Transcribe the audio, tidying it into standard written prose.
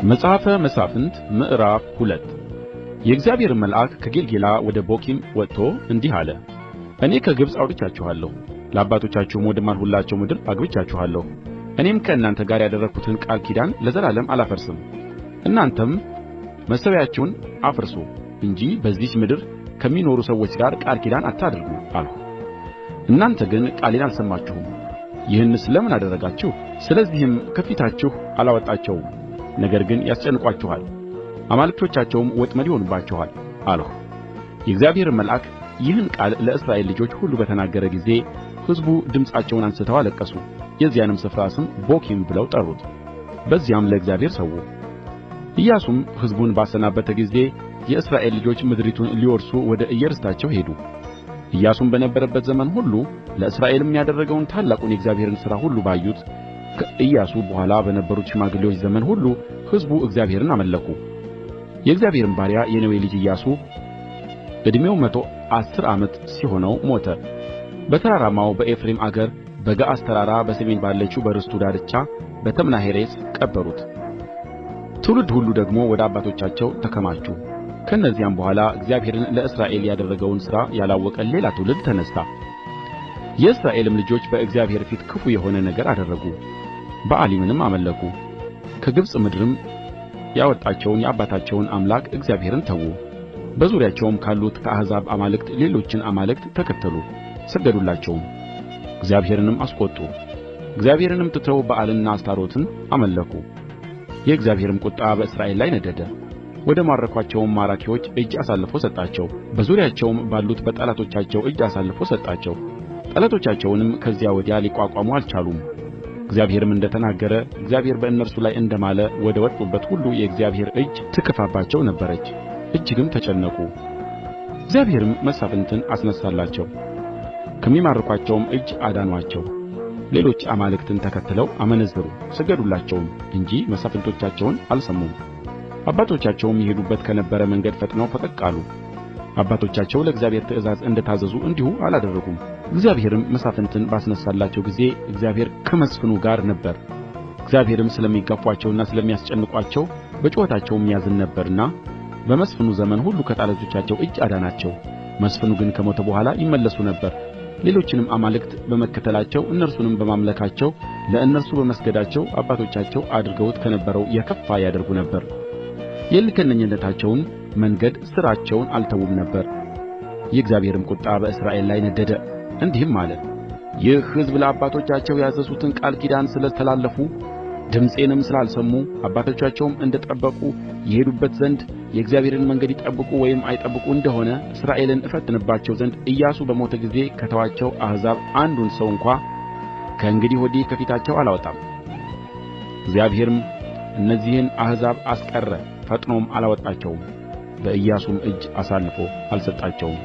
መጽሐፈ መሣፍንት ምዕራፍ 2 የእግዚአብሔር መልአክ ከጌልገላ ወደ ቦኪም ወጥቶ እንዲህ አለ። እኔ ከግብጽ አውጥቻችኋለሁ፣ ለአባቶቻችሁም ወደ ማልሁላቸው ምድር አግብቻችኋለሁ። እኔም ከእናንተ ጋር ያደረግሁትን ቃል ኪዳን ለዘላለም አላፈርስም። እናንተም መሠዊያችሁን አፍርሱ እንጂ በዚህች ምድር ከሚኖሩ ሰዎች ጋር ቃል ኪዳን አታድርጉ አልሁ። እናንተ ግን ቃሌን አልሰማችሁም። ይህንስ ለምን አደረጋችሁ? ስለዚህም ከፊታችሁ አላወጣቸውም፣ ነገር ግን ያስጨንቋችኋል፣ አማልክቶቻቸውም ወጥመድ ይሆኑባችኋል አልሁ። የእግዚአብሔር መልአክ ይህን ቃል ለእስራኤል ልጆች ሁሉ በተናገረ ጊዜ ሕዝቡ ድምፃቸውን አንሥተው አለቀሱ። የዚያንም ስፍራ ስም ቦኪም ብለው ጠሩት። በዚያም ለእግዚአብሔር ሠዉ። ኢያሱም ሕዝቡን ባሰናበተ ጊዜ የእስራኤል ልጆች ምድሪቱን ሊወርሱ ወደ እየርስታቸው ሄዱ። ኢያሱም በነበረበት ዘመን ሁሉ ለእስራኤልም ያደረገውን ታላቁን የእግዚአብሔርን ሥራ ሁሉ ባዩት ከኢያሱ በኋላ በነበሩት ሽማግሌዎች ዘመን ሁሉ ሕዝቡ እግዚአብሔርን አመለኩ። የእግዚአብሔርም ባሪያ የነዌ ልጅ ኢያሱ ዕድሜው 110 ዓመት ሲሆነው ሞተ። በተራራማው በኤፍሬም አገር በገዓስ ተራራ በሰሜን ባለችው በርስቱ ዳርቻ በተምናሔሬስ ቀበሩት። ትውልድ ሁሉ ደግሞ ወደ አባቶቻቸው ተከማቹ። ከእነዚያም በኋላ እግዚአብሔርን ለእስራኤል ያደረገውን ሥራ ያላወቀ ሌላ ትውልድ ተነሣ። የእስራኤልም ልጆች በእግዚአብሔር ፊት ክፉ የሆነ ነገር አደረጉ፣ በኣሊምንም አመለኩ። ከግብጽ ምድርም ያወጣቸውን የአባታቸውን አምላክ እግዚአብሔርን ተዉ። በዙሪያቸውም ካሉት ከአሕዛብ አማልክት ሌሎችን አማልክት ተከተሉ፣ ሰገዱላቸውም፣ እግዚአብሔርንም አስቈጡ። እግዚአብሔርንም ትተው በኣልንና አስታሮትን አመለኩ። የእግዚአብሔርም ቍጣ በእስራኤል ላይ ነደደ። ወደ ማረኳቸውም ማራኪዎች እጅ አሳልፎ ሰጣቸው፣ በዙሪያቸውም ባሉት በጠላቶቻቸው እጅ አሳልፎ ሰጣቸው። ጠላቶቻቸውንም ከዚያ ወዲያ ሊቋቋሙ አልቻሉም። እግዚአብሔርም እንደ ተናገረ እግዚአብሔር በእነርሱ ላይ እንደ ማለ ወደ ወጡበት ሁሉ የእግዚአብሔር እጅ ትክፋባቸው ነበረች፣ እጅግም ተጨነቁ። እግዚአብሔርም መሳፍንትን አስነሣላቸው፣ ከሚማርኳቸውም እጅ አዳኑአቸው። ሌሎች አማልክትን ተከትለው አመነዘሩ፣ ሰገዱላቸውም እንጂ መሳፍንቶቻቸውን አልሰሙም። አባቶቻቸውም ይሄዱበት ከነበረ መንገድ ፈጥነው ፈቀቅ አሉ። አባቶቻቸው ለእግዚአብሔር ትእዛዝ እንደ ታዘዙ እንዲሁ አላደረጉም። እግዚአብሔርም መሳፍንትን ባስነሣላቸው ጊዜ እግዚአብሔር ከመስፍኑ ጋር ነበረ። እግዚአብሔርም ስለሚጋፉአቸውና ስለሚያስጨንቋቸው በጩኸታቸውም ያዝን ነበርና በመስፍኑ ዘመን ሁሉ ከጠላቶቻቸው እጅ አዳናቸው። መስፍኑ ግን ከሞተ በኋላ ይመለሱ ነበር። ሌሎችንም አማልክት በመከተላቸው እነርሱንም በማምለካቸው ለእነርሱ በመስገዳቸው አባቶቻቸው አድርገውት ከነበረው የከፋ ያደርጉ ነበር። የእልከኝነታቸውን መንገድ ሥራቸውን አልተዉም ነበር። የእግዚአብሔርም ቍጣ በእስራኤል ላይ ነደደ፣ እንዲህም አለ። ይህ ሕዝብ ለአባቶቻቸው ያዘዝሁትን ቃል ኪዳን ስለ ተላለፉ ድምፄንም ስላልሰሙ አባቶቻቸውም እንደ ጠበቁ ይሄዱበት ዘንድ የእግዚአብሔርን መንገድ ይጠብቁ ወይም አይጠብቁ እንደሆነ እስራኤልን እፈትንባቸው ዘንድ ኢያሱ በሞተ ጊዜ ከተዋቸው አሕዛብ አንዱን ሰው እንኳ ከእንግዲህ ወዲህ ከፊታቸው አላወጣም። እግዚአብሔርም እነዚህን አሕዛብ አስቀረ፣ ፈጥኖም አላወጣቸውም፣ በኢያሱም እጅ አሳልፎ አልሰጣቸውም።